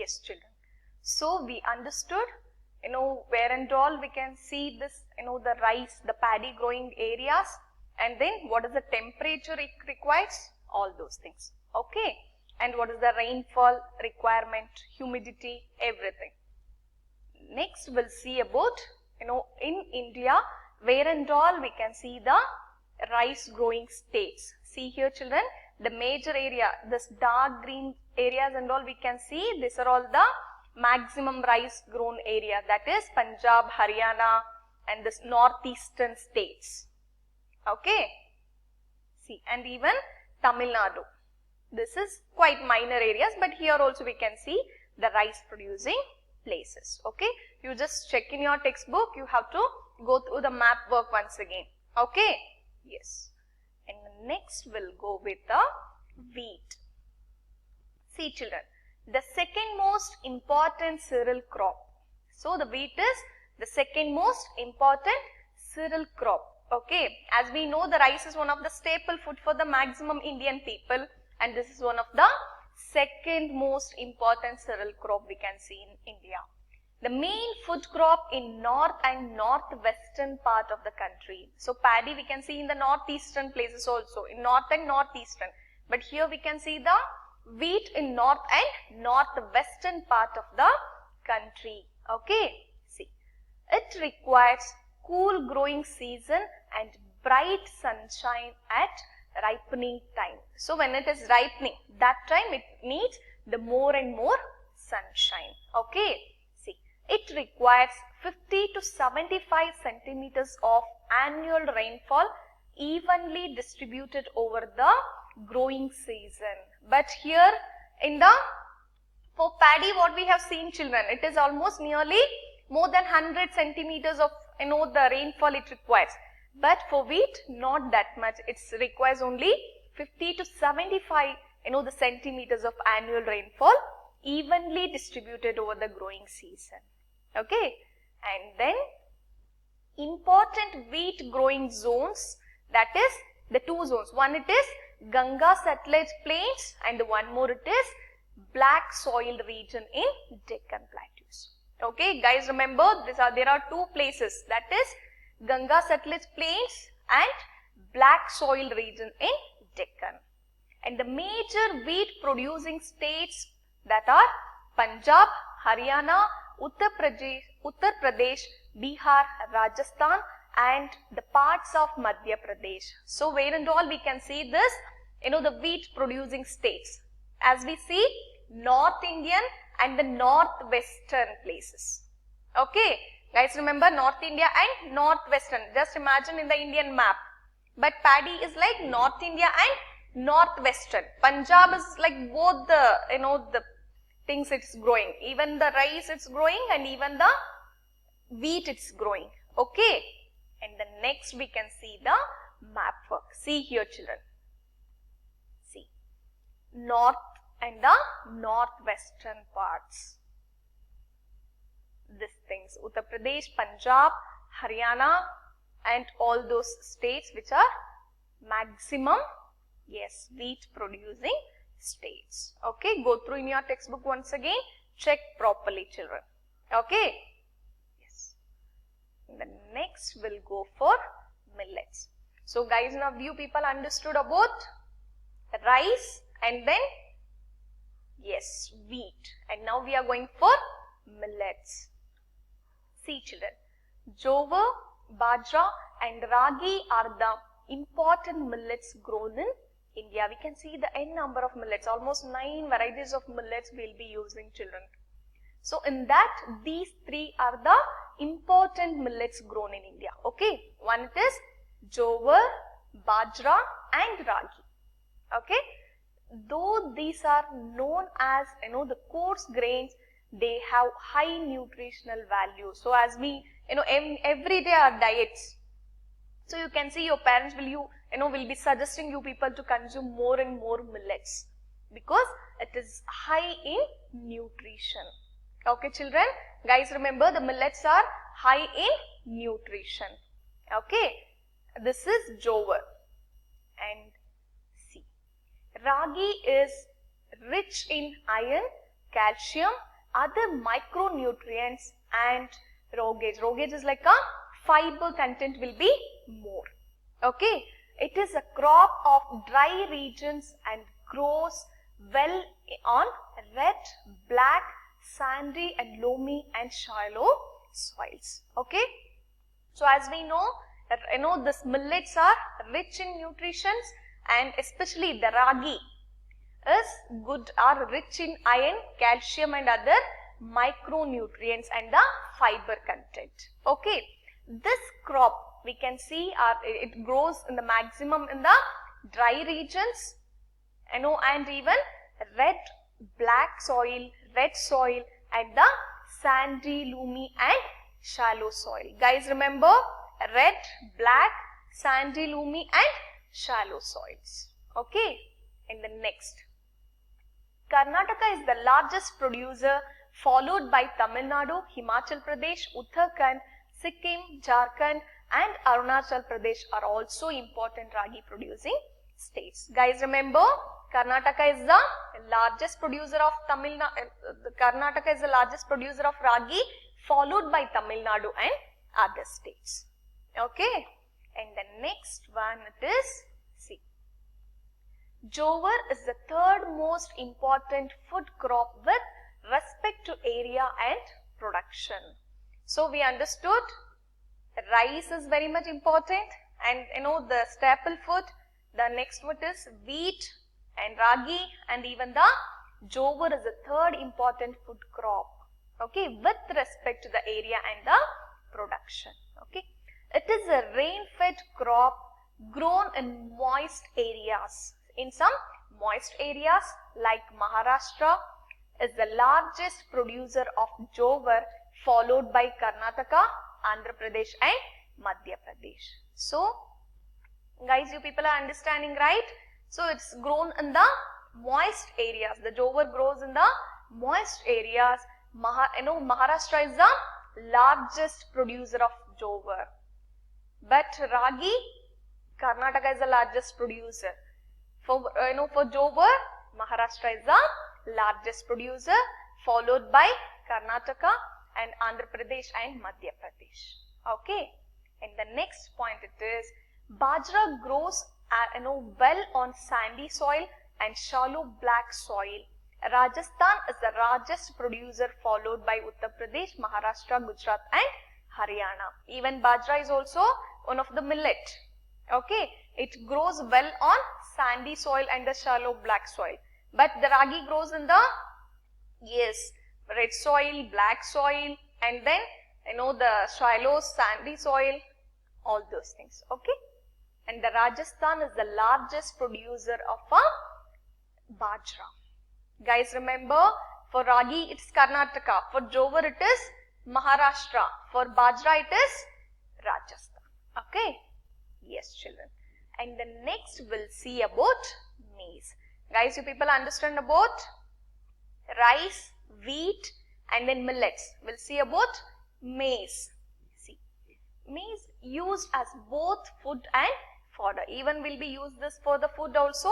Yes, children. So we understood, where and all we can see this, the rice, the paddy growing areas, and then what is the temperature it requires, all those things. Okay. And what is the rainfall requirement, humidity, everything. Next we'll see about, in India, where and all we can see the rice growing states. See here, children, the major area, this dark green areas and all we can see, these are all the maximum rice grown area, that is Punjab, Haryana and this northeastern states. Okay. See, and even Tamil Nadu. This is quite minor areas, but here also we can see the rice producing places. Okay. You just check in your textbook, you have to go through the map work once again. Okay. Yes. And next we'll go with the wheat. See, children, the second most important cereal crop. So the wheat is the second most important cereal crop. Okay. As we know, the rice is one of the staple food for the maximum Indian people, and this is one of the second most important cereal crop we can see in India. The main food crop in north and northwestern part of the country. So paddy we can see in the northeastern places also, in north and northeastern. But here we can see the wheat in north and northwestern part of the country. Okay. See, it requires cool growing season and bright sunshine at ripening time. So when it is ripening, that time it needs the more and more sunshine. Okay. See, it requires 50 to 75 centimeters of annual rainfall evenly distributed over the growing season. But here in the, for paddy what we have seen, children, it is almost nearly more than 100 centimeters of, the rainfall it requires. But for wheat, not that much. It requires only 50 to 75, the centimeters of annual rainfall evenly distributed over the growing season. Okay. And then important wheat growing zones, that is the two zones. One it is Ganga Satluj plains and one more it is black soil region in Deccan plateaus. Okay, guys, remember there are two places, that is Ganga Satluj plains and black soil region in Deccan. And the major wheat producing states that are Punjab, Haryana, Uttar Pradesh, Bihar, Rajasthan and the parts of Madhya Pradesh. So where and all we can see this, the wheat producing states. As we see, North Indian and the northwestern places. Okay. Guys, remember North India and northwestern. Just imagine in the Indian map. But paddy is like North India and northwestern. Punjab is like both the, the things it's growing. Even the rice it's growing and even the wheat it's growing. Okay. And the next we can see the map work. See here, children. See. North and the northwestern parts. These things, Uttar Pradesh, Punjab, Haryana and all those states which are maximum, yes, wheat producing states. Okay, go through in your textbook once again, check properly, children. Okay, yes. The next will go for millets. So guys, now you people understood about rice and then, yes, wheat, and now we are going for millets. See, children, jowar, bajra and ragi are the important millets grown in India. We can see the n number of millets, almost 9 varieties of millets we will be using, children. So in that, these three are the important millets grown in India. Okay, one it is jowar, bajra and ragi. Okay, though these are known as, the coarse grains, they have high nutritional value. So as we, every day our diets. So you can see your parents will be suggesting you people to consume more and more millets because it is high in nutrition. Okay, children. Guys, remember the millets are high in nutrition. Okay. This is jowar. And see, ragi is rich in iron, calcium other micronutrients and raw gauge. Raw gauge is like a fiber content will be more. Okay. It is a crop of dry regions and grows well on red, black, sandy and loamy and shallow soils. Okay. So as we know, this millets are rich in nutrition, and especially the ragi are rich in iron, calcium and other micronutrients and the fiber content. Okay. This crop we can see it grows in the maximum in the dry regions, and even red, black soil, red soil and the sandy, loamy and shallow soil. Guys, remember red, black, sandy, loamy and shallow soils. Okay. And the next, Karnataka is the largest producer, followed by Tamil Nadu, Himachal Pradesh, Uttarakhand, Sikkim, Jharkhand and Arunachal Pradesh are also important ragi producing states. Guys, remember Karnataka is the largest producer of Karnataka is the largest producer of ragi, followed by Tamil Nadu and other states. Okay. And the next one it is, see, jowar is the third most important food crop with respect to area and production. So we understood rice is very much important, and the staple food. The next one is wheat and ragi, and even the jowar is the third important food crop. Okay, with respect to the area and the production. Okay, it is a rain-fed crop grown in moist areas. In some moist areas like Maharashtra is the largest producer of jowar, followed by Karnataka, Andhra Pradesh and Madhya Pradesh. So, guys, you people are understanding, right? So, it's grown in the moist areas. The jowar grows in the moist areas. Maharashtra is the largest producer of jowar. But ragi, Karnataka is the largest producer. For jowar, Maharashtra is the largest producer, followed by Karnataka and Andhra Pradesh and Madhya Pradesh. Okay. And the next point it is, bajra grows well on sandy soil and shallow black soil. Rajasthan is the largest producer, followed by Uttar Pradesh, Maharashtra, Gujarat and Haryana. Even bajra is also one of the millet. Okay. It grows well on sandy soil and the shallow black soil. But the ragi grows in the, red soil, black soil, and then the shallow sandy soil, all those things. Okay. And the Rajasthan is the largest producer of a bajra. Guys, remember, for ragi it is Karnataka, for jowar it is Maharashtra, for bajra it is Rajasthan. Okay. Yes, children. And the next we'll see about maize. Guys, you people understand about rice, wheat and then millets. We'll see about maize. See, maize used as both food and fodder. Even will be used this for the food also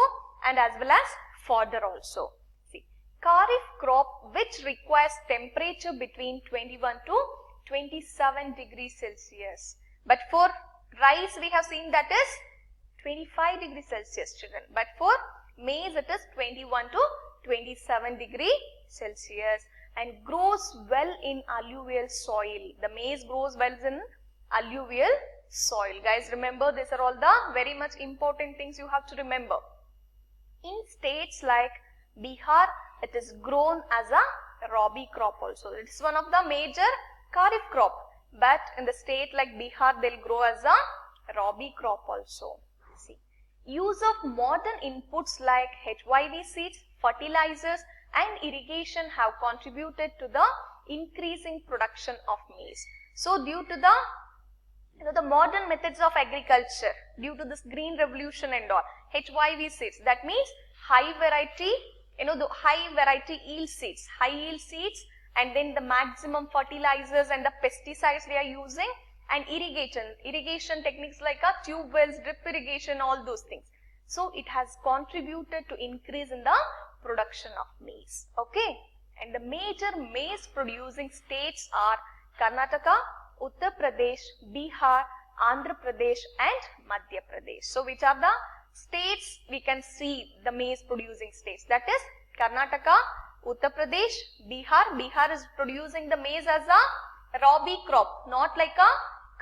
and as well as fodder also. See, kharif crop which requires temperature between 21 to 27 degrees Celsius. But for rice we have seen that is 25 degrees Celsius, children. But for maize it is 21 to 27 degrees Celsius and grows well in alluvial soil. The maize grows well in alluvial soil. Guys, remember, these are all the very much important things you have to remember. In states like Bihar, it is grown as a rabi crop also. It is one of the major kharif crop. But in the state like Bihar, they will grow as a rabi crop also. See, use of modern inputs like HYV seeds, fertilizers and irrigation have contributed to the increasing production of maize. So, due to the modern methods of agriculture, due to this green revolution and all, HYV seeds, that means high variety, the high variety yield seeds, high yield seeds, and then the maximum fertilizers and the pesticides we are using, and irrigation techniques like tube wells, drip irrigation, all those things. So, it has contributed to increase in the production of maize. Okay. And the major maize producing states are Karnataka, Uttar Pradesh, Bihar, Andhra Pradesh and Madhya Pradesh. So which are the states we can see the maize producing states? That is Karnataka, Uttar Pradesh, Bihar. Bihar is producing the maize as a rabi crop, not like a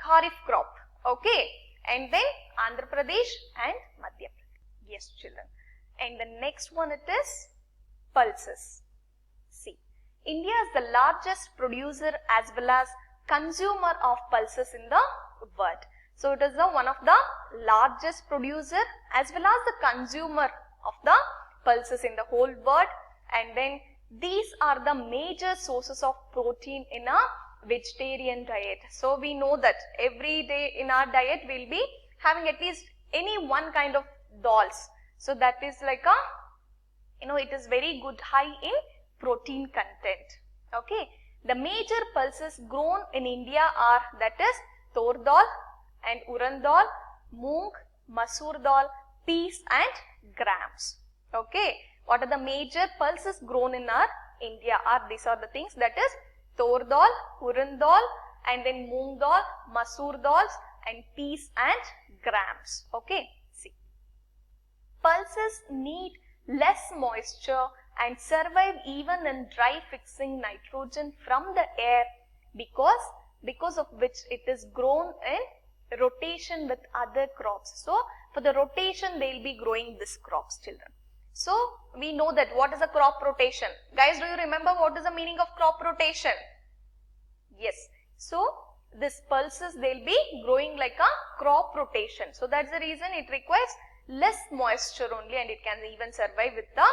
kharif crop. Okay. And then Andhra Pradesh and Madhya Pradesh. Yes, children. And the next one it is pulses. See, India is the largest producer as well as consumer of pulses in the world. So it is one of the largest producer as well as the consumer of the pulses in the whole world. And then these are the major sources of protein in a vegetarian diet. So we know that every day in our diet we will be having at least any one kind of dals. So that is like a, it is very good high in protein content. Okay. The major pulses grown in India are, that is tur dal and urad dal, moong, masoor dal, peas and grams. Okay. What are the major pulses grown in our India are? These are the things, that is tur dal, urad dal and then moong dal, masoor dals and peas and grams. Okay. See. Pulses need less moisture and survive even in dry fixing nitrogen from the air because of which it is grown in rotation with other crops. So for the rotation they will be growing these crops, children. So we know that what is a crop rotation. Guys, do you remember what is the meaning of crop rotation? Yes. So this pulses they will be growing like a crop rotation. So that's the reason it requires less moisture only and it can even survive with the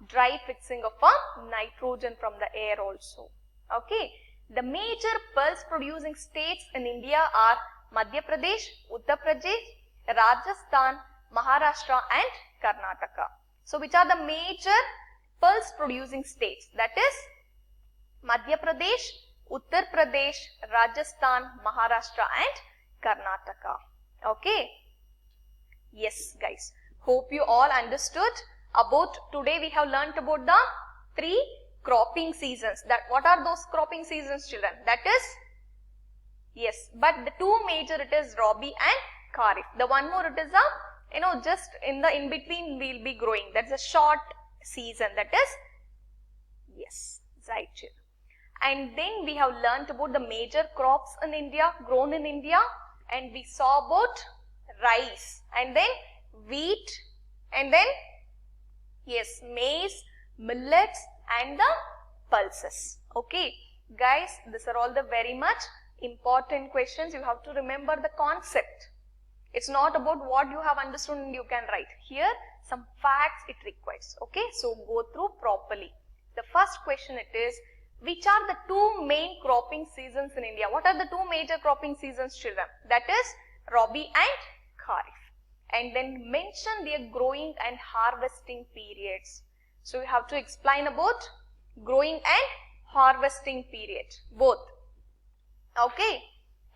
dry fixing of a nitrogen from the air also. Okay. The major pulse producing states in India are Madhya Pradesh, Uttar Pradesh, Rajasthan, Maharashtra and Karnataka. So which are the major pulse producing states? That is Madhya Pradesh, Uttar Pradesh, Rajasthan, Maharashtra and Karnataka. Okay. Yes, guys. Hope you all understood about, today we have learnt about the 3 cropping seasons. That what are those cropping seasons, children? That is, yes, but the 2 major it is Rabi and Kharif. The one more it is a, just in the in between we will be growing. That's a short season. That is, yes, right, children. And then we have learnt about the major crops in India, grown in India, and we saw about rice and then wheat and then, yes, maize, millets and the pulses. Okay, guys, these are all the very much important questions. You have to remember the concept. It's not about what you have understood and you can write. Here, some facts it requires. Okay, so go through properly. The first question it is, which are the 2 main cropping seasons in India? What are the 2 major cropping seasons, children? That is Rabi and Kharif. And then mention their growing and harvesting periods. So you have to explain about growing and harvesting period, both. Okay.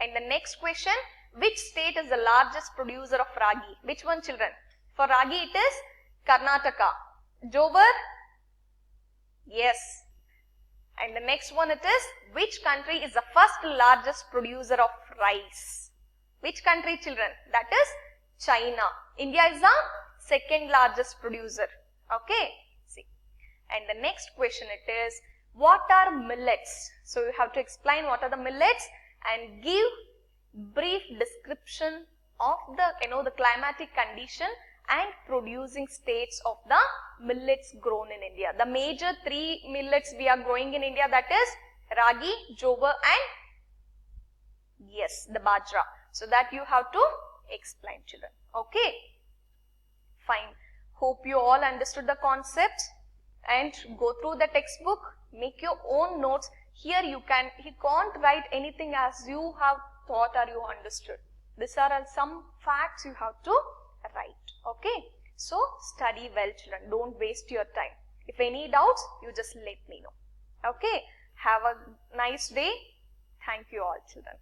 And the next question, which state is the largest producer of ragi? Which one, children? For ragi it is Karnataka. Jobar? Yes. And the next one it is, which country is the first largest producer of rice? Which country, children? That is China. India is the second largest producer. Okay. See. And the next question it is, what are millets? So you have to explain what are the millets and give brief description of the, the climatic condition and producing states of the millets grown in India. The major 3 millets we are growing in India, that is ragi, jowar and, yes, the bajra. So that you have to explain, children. Okay. Fine. Hope you all understood the concept and go through the textbook. Make your own notes. Here you can't write anything as you have thought or you understood. These are some facts you have to write. Okay. So study well, children. Don't waste your time. If any doubts, you just let me know. Okay. Have a nice day. Thank you all, children.